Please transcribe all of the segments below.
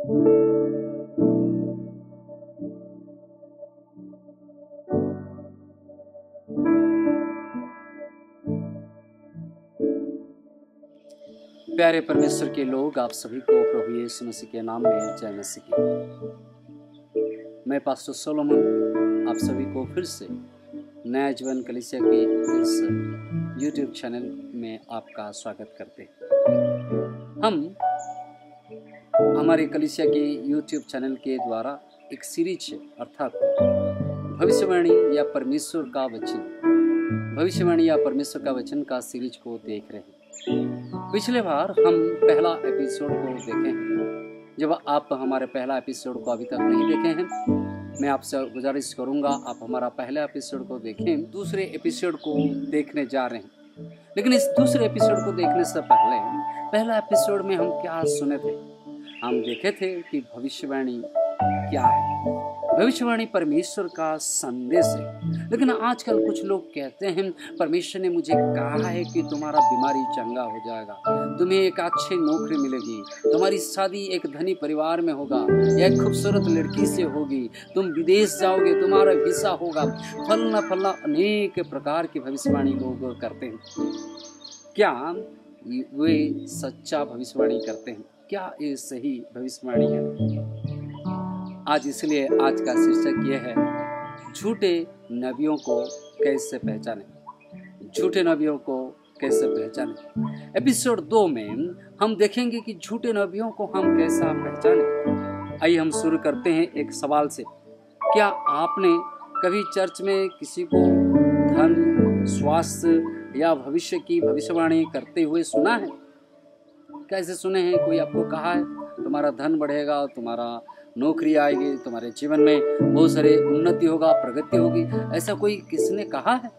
प्यारे परमेश्वर के लोग, आप सभी को प्रभु यीशु मसीह के नाम में जय मसीह की। मैं पास्टर सोलोमन आप सभी को फिर से नया जीवन कलीसिया के इस YouTube चैनल में आपका स्वागत करते हैं। हम हमारे कलीसिया के YouTube चैनल के द्वारा एक सीरीज अर्थात भविष्यवाणी या परमेश्वर का वचन का सीरीज को देख रहे हैं। पिछले बार हम पहला एपिसोड को देखे हैं। जब आप हमारे पहला एपिसोड को अभी तक नहीं देखे हैं, मैं आपसे गुजारिश करूंगा आप हमारा पहला एपिसोड को देखें। दूसरे एपिसोड को देखने जा रहे हैं, लेकिन इस दूसरे एपिसोड को देखने से पहले पहला एपिसोड में हम क्या सुने थे? हम देखे थे कि भविष्यवाणी क्या है। भविष्यवाणी परमेश्वर का संदेश है। लेकिन आजकल कुछ लोग कहते हैं परमेश्वर ने मुझे कहा है कि तुम्हारा बीमारी चंगा हो जाएगा, तुम्हें एक अच्छी नौकरी मिलेगी, तुम्हारी शादी एक धनी परिवार में होगा या एक खूबसूरत लड़की से होगी, तुम विदेश जाओगे, तुम्हारा वीसा होगा, फलना अनेक प्रकार की भविष्यवाणी लोग करते हैं। क्या वे सच्चा भविष्यवाणी करते हैं? क्या ये सही भविष्यवाणी है? आज इसलिए आज का शीर्षक यह है, झूठे नबियों को कैसे पहचानें। झूठे नबियों को कैसे पहचानें। एपिसोड 2 में हम देखेंगे कि झूठे नबियों को हम कैसा पहचानें। आइए हम शुरू करते हैं एक सवाल से। क्या आपने कभी चर्च में किसी को धन, स्वास्थ्य या भविष्य की भविष्यवाणी करते हुए सुना है? कैसे सुने हैं? कोई आपको कहा है तुम्हारा धन बढ़ेगा, तुम्हारा नौकरी आएगी, तुम्हारे जीवन में बहुत सारे उन्नति होगा, प्रगति होगी, ऐसा कोई किसने कहा है?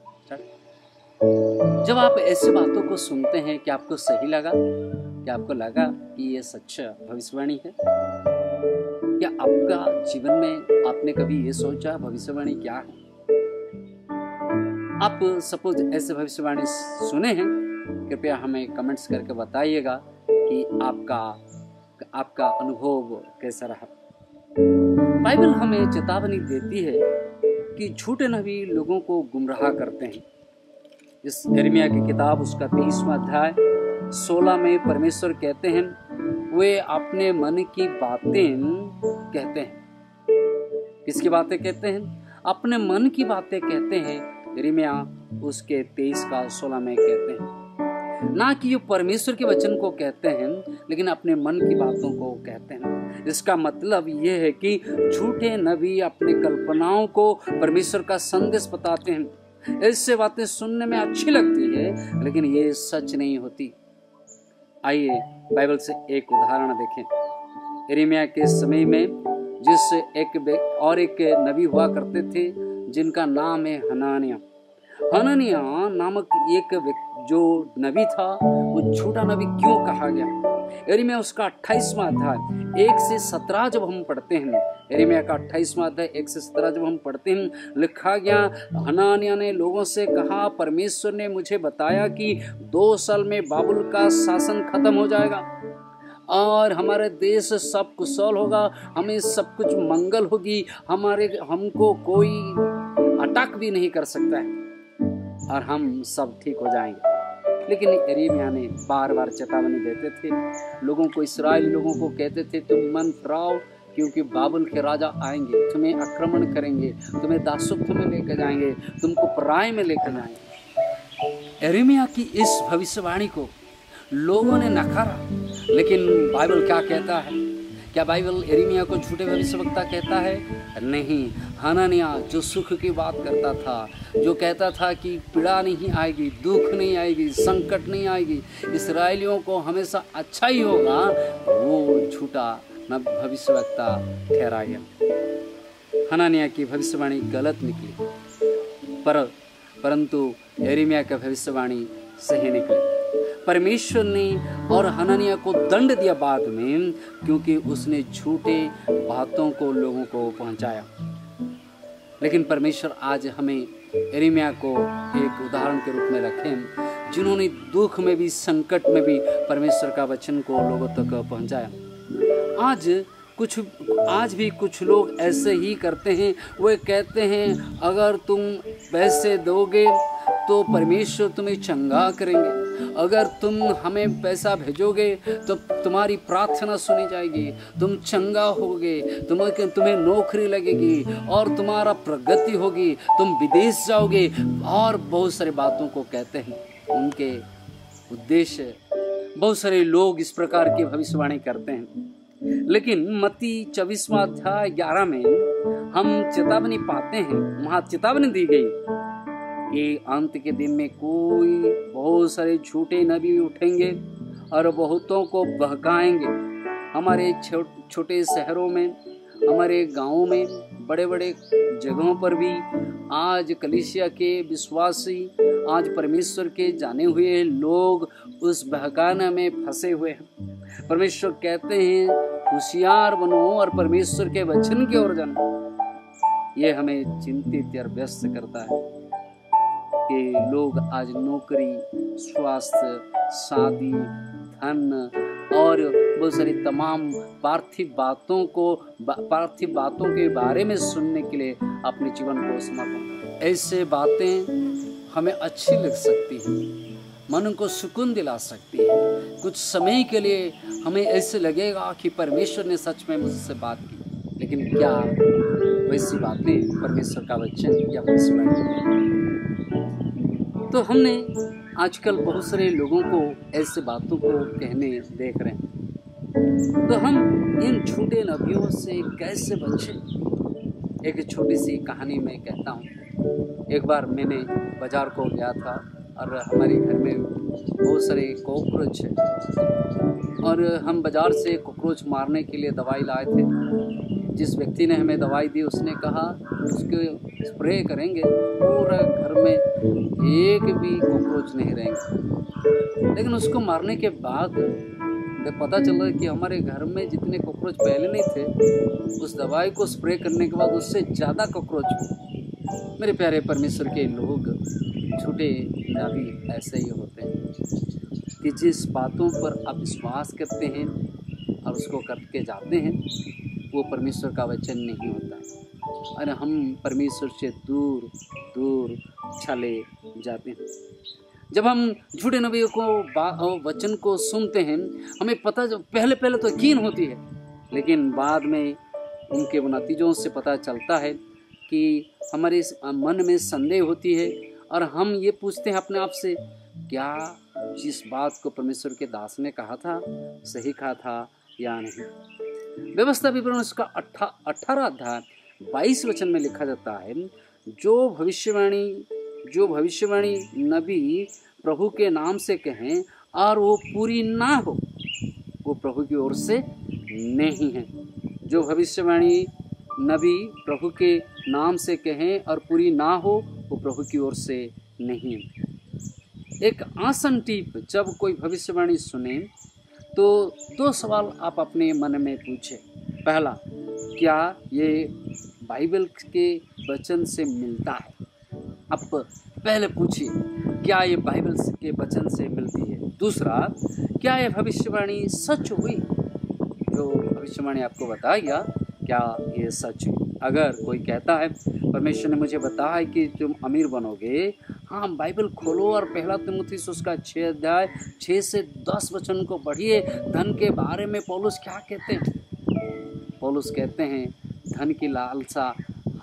जब आप ऐसी बातों को सुनते हैं, क्या आपको सही लगा? क्या आपको लगा कि ये सच्चा भविष्यवाणी है? क्या आपका जीवन में आपने कभी ये सोचा भविष्यवाणी क्या है? आप सपोज ऐसे भविष्यवाणी सुने हैं, कृपया हमें कमेंट्स करके बताइएगा कि आपका अनुभव कैसा रहा। बाइबल हमें चेतावनी देती है कि झूठे नबी लोगों को गुमराह करते हैं। इस यिर्मयाह की किताब उसका 23वां अध्याय 16 में परमेश्वर कहते हैं, वे अपने मन की बातें कहते हैं। किसकी बातें कहते हैं? अपने मन की बातें कहते हैं। यिर्मयाह उसके 23:16 में कहते हैं, ना कि ये परमेश्वर के वचन को कहते हैं, लेकिन अपने मन की बातों को कहते हैं। इसका मतलब ये है कि झूठे नबी अपने कल्पनाओं को परमेश्वर का संदेश बताते हैं। ऐसे बातें सुनने में अच्छी लगती है, लेकिन ये सच नहीं होती। आइए बाइबल से एक उदाहरण देखें। यिर्मयाह के समय में एक नबी हुआ करते थे जिनका नाम है हनन्याह नामक एक जो नबी था, वो झूठा नबी क्यों कहा गया? यिर्मयाह उसका 28वां अध्याय 1 से 17 जब हम पढ़ते हैं, यिर्मयाह का 28वां अध्याय 1 से 17 जब हम पढ़ते हैं, लिखा गया, हनन्याह ने लोगों से कहा, परमेश्वर ने मुझे बताया कि 2 साल में बाबुल का शासन खत्म हो जाएगा और हमारे देश सब कुशल होगा, हमें सब कुछ मंगल होगी, हमको कोई अटैक भी नहीं कर सकता है और हम सब ठीक हो जाएंगे। लेकिन यिर्मयाह ने बार बार चेतावनी देते थे लोगों को, इस्राएली लोगों को कहते थे, तुम मन फिराओ, क्योंकि बाबुल के राजा आएंगे, तुम्हें आक्रमण करेंगे, तुम्हें दासत्व में लेकर जाएंगे, तुमको पराये में लेकर जाएंगे। यिर्मयाह की इस भविष्यवाणी को लोगों ने नकारा, लेकिन बाइबल क्या कहता है? क्या बाइबल यिर्मयाह को झूठे भविष्यवक्ता कहता है? नहीं। हनन्याह जो सुख की बात करता था, जो कहता था कि पीड़ा नहीं आएगी, दुख नहीं आएगी, संकट नहीं आएगी, इस्राएलियों को हमेशा अच्छा ही होगा, वो झूठा भविष्यवक्ता ठहरा गया। हनन्याह की भविष्यवाणी गलत निकली, परंतु यिर्मयाह की भविष्यवाणी सही निकली। परमेश्वर ने और हनन्याह को दंड दिया बाद में, क्योंकि उसने झूठे बातों को लोगों को पहुंचाया। लेकिन परमेश्वर आज हमें यिर्मयाह को एक उदाहरण के रूप में रखें, जिन्होंने दुख में भी, संकट में भी परमेश्वर का वचन को लोगों तक पहुंचाया। आज कुछ आज भी कुछ लोग ऐसे ही करते हैं। वे कहते हैं अगर तुम पैसे दोगे तो परमेश्वर तुम्हें चंगा करेंगे, अगर तुम हमें पैसा भेजोगे तो तुम्हारी प्रार्थना सुनी जाएगी, तुम चंगा होगे, तुम्हें नौकरी लगेगी और तुम्हारा प्रगति होगी, तुम विदेश जाओगे, और बहुत सारी बातों को कहते हैं। उनके उद्देश्य, बहुत सारे लोग इस प्रकार की भविष्यवाणी करते हैं। लेकिन मत्ती 24वां अध्याय 11 में हम चेतावनी पाते हैं, वहां चेतावनी दी गई कि अंत के दिन में बहुत सारे झूठे नबी उठेंगे और बहुतों को बहकाएंगे। हमारे छोटे शहरों में, हमारे गांवों में, बड़े बड़े जगहों पर भी आज कलीसिया के विश्वासी, आज परमेश्वर के जाने हुए लोग उस बहकाना में फंसे हुए हैं। परमेश्वर कहते हैं होशियार बनो और परमेश्वर के वचन की ओर जानो। ये हमें चिंतित और व्यस्त करता है कि लोग आज नौकरी, स्वास्थ्य, शादी, धन और बहुत सारी तमाम पार्थिव बातों के बारे में सुनने के लिए अपने जीवन को समर्पित। ऐसे बातें हमें अच्छी लग सकती हैं, मन को सुकून दिला सकती है। कुछ समय के लिए हमें ऐसे लगेगा कि परमेश्वर ने सच में मुझसे बात की, लेकिन क्या वैसी बातें परमेश्वर का वचन या भविष्यवाणी? तो हमने आजकल बहुत सारे लोगों को ऐसे बातों को कहने देख रहे हैं। तो हम इन झूठे नबियों से कैसे बचें? एक छोटी सी कहानी मैं कहता हूँ। एक बार मैंने बाजार को गया था और हमारे घर में बहुत सारे कॉकरोच है और हम बाजार से कॉकरोच मारने के लिए दवाई लाए थे। जिस व्यक्ति ने हमें दवाई दी उसने कहा उसके स्प्रे करेंगे, पूरा घर में एक भी कॉकरोच नहीं रहेंगे। लेकिन उसको मारने के बाद पता चला कि हमारे घर में जितने कॉकरोच पहले नहीं थे, उस दवाई को स्प्रे करने के बाद उससे ज़्यादा कॉकरोच हुए। मेरे प्यारे परमेश्वर के लोग, झूठे नबी ऐसे ही होते हैं कि जिस बातों पर आप विश्वास करते हैं और उसको करके जाते हैं, वो परमेश्वर का वचन नहीं होता है और हम परमेश्वर से दूर दूर चले जाते हैं। जब हम झूठे नबियों को वचन को सुनते हैं, हमें पहले तो यकीन होती है, लेकिन बाद में उनके नतीजों से पता चलता है कि हमारे मन में संदेह होती है और हम ये पूछते हैं अपने आप से, क्या जिस बात को परमेश्वर के दास ने कहा था सही कहा था या नहीं? व्यवस्था विवरण उसका 18 अध्याय 22 वचन में लिखा जाता है, जो भविष्यवाणी नबी प्रभु के नाम से कहें और वो पूरी ना हो, वो प्रभु की ओर से नहीं है। जो भविष्यवाणी नबी प्रभु के नाम से कहें और पूरी ना हो, वो प्रभु की ओर से नहीं है। एक आसान टिप, जब कोई भविष्यवाणी सुने तो 2 सवाल आप अपने मन में पूछें। पहला, क्या ये बाइबल के वचन से मिलता है? आप पहले पूछिए, क्या ये बाइबल के वचन से मिलती है? दूसरा, क्या ये भविष्यवाणी सच हुई? जो भविष्यवाणी आपको बताएगा, क्या ये सच हुई? अगर कोई कहता है परमेश्वर ने मुझे बताया है कि तुम अमीर बनोगे, हाँ बाइबल खोलो और पहला तीमुथियुस उसका 6 अध्याय 6 से 10 वचन को पढ़िए। धन के बारे में पौलुस क्या कहते हैं? पौलुस कहते हैं धन की लालसा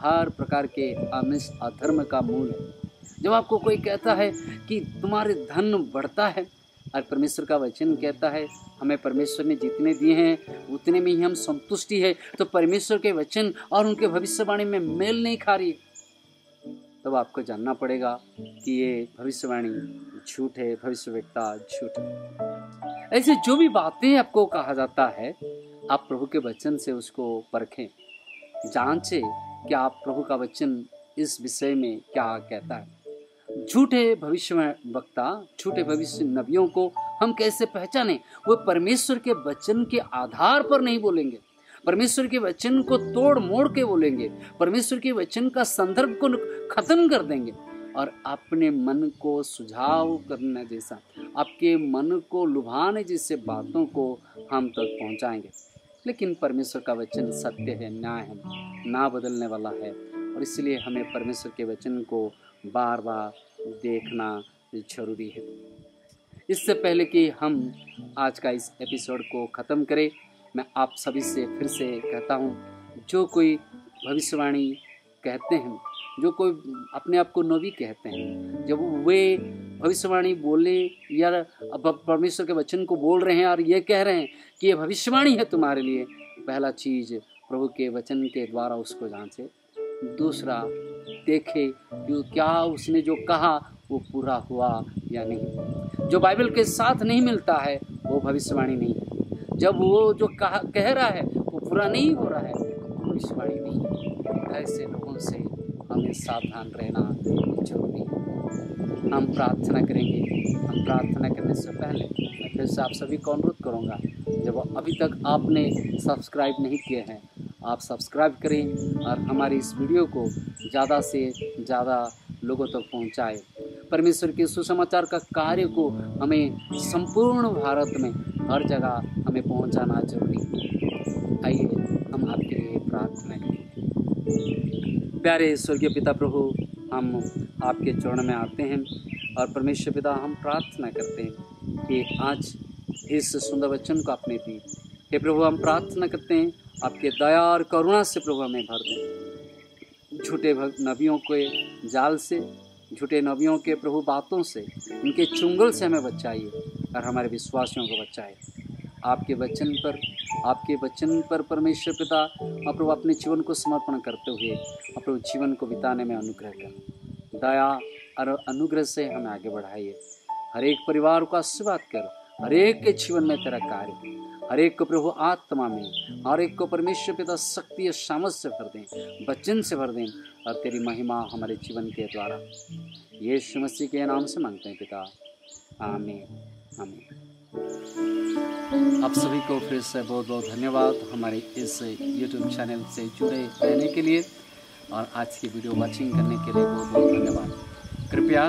हर प्रकार के आमिष अधर्म का मूल है। जब आपको कोई कहता है कि तुम्हारे धन बढ़ता है और परमेश्वर का वचन कहता है हमें परमेश्वर ने जितने दिए हैं उतने में ही हम संतुष्टि है, तो परमेश्वर के वचन और उनके भविष्यवाणी में मेल नहीं खा रही, तब आपको जानना पड़ेगा कि ये भविष्यवाणी झूठ है, भविष्यवक्ता झूठ है। ऐसे जो भी बातें आपको कहा जाता है, आप प्रभु के वचन से उसको परखें, जांचें कि आप प्रभु का वचन इस विषय में क्या कहता है। झूठे भविष्यवक्ता, झूठे भविष्य नबियों को हम कैसे पहचानें? वो परमेश्वर के वचन के आधार पर नहीं बोलेंगे, परमेश्वर के वचन को तोड़ मोड़ के बोलेंगे, परमेश्वर के वचन का संदर्भ को खत्म कर देंगे और अपने मन को सुझाव करने जैसा, आपके मन को लुभाने जैसे बातों को हम तक पहुंचाएंगे। लेकिन परमेश्वर का वचन सत्य है, न्याय है, ना बदलने वाला है, और इसलिए हमें परमेश्वर के वचन को बार बार देखना जरूरी है। इससे पहले कि हम आज का इस एपिसोड को ख़त्म करें, मैं आप सभी से फिर से कहता हूँ, जो कोई भविष्यवाणी कहते हैं, जो कोई अपने आप को नबी कहते हैं, जब वे भविष्यवाणी बोले या परमेश्वर के वचन को बोल रहे हैं और ये कह रहे हैं कि ये भविष्यवाणी है तुम्हारे लिए, पहला चीज़ प्रभु के वचन के द्वारा उसको जांचे। दूसरा, देखे जो क्या उसने जो कहा वो पूरा हुआ या नहीं। जो बाइबल के साथ नहीं मिलता है वो भविष्यवाणी नहीं है। जब वो जो कह रहा है वो पूरा नहीं हो रहा है, भविष्यवाणी नहीं है। ऐसे लोगों से हमें सावधान रहना जरूरी है। हम प्रार्थना करेंगे। हम प्रार्थना करने से पहले मैं फिर से आप सभी को अनुरोध करूँगा, जब अभी तक आपने सब्सक्राइब नहीं किए हैं, आप सब्सक्राइब करें और हमारी इस वीडियो को ज़्यादा से ज़्यादा लोगों तक पहुँचाएं। परमेश्वर के सुसमाचार का कार्य को हमें संपूर्ण भारत में हर जगह हमें पहुँचाना जरूरी है। आइए हम आपके लिए प्रार्थना करें। प्यारे स्वर्गीय पिता प्रभु, हम आपके चरणों में आते हैं और परमेश्वर पिता हम प्रार्थना करते हैं कि आज इस सुंदर वचन को आपने दी। हे प्रभु, हम प्रार्थना करते हैं आपके दया और करुणा से प्रभु हमें भर दें। झूठे नबियों के जाल से, झूठे नबियों के प्रभु बातों से, उनके चुंगल से हमें बचाइए और हमारे विश्वासियों को बचाए। आपके वचन पर परमेश्वर पिता और प्रभु अपने जीवन को समर्पण करते हुए प्रभु जीवन को बिताने में अनुग्रह कर, दया और अनुग्रह से हमें आगे बढ़ाइए। हर एक परिवार को आशीर्वाद कर, हर एक के जीवन में तेरा कार्य, हर एक को प्रभु आत्मा में, हर एक को परमेश्वर पिता शक्ति और सामर्थ से भर दें, वचन से भर दें, और तेरी महिमा हमारे जीवन के द्वारा यीशु मसीह के नाम से मांगते हैं पिता, आमीन आमीन। आप सभी को फिर से बहुत बहुत धन्यवाद हमारे इस YouTube चैनल से जुड़े रहने के लिए, और आज की वीडियो वॉचिंग करने के लिए बहुत बहुत धन्यवाद। कृपया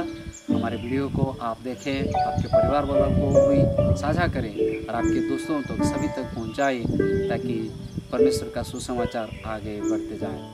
हमारे वीडियो को आप देखें, आपके परिवार वालों को भी साझा करें और आपके दोस्तों तक सभी तक पहुंचाएं, ताकि परमेश्वर का सुसमाचार आगे बढ़ते जाए।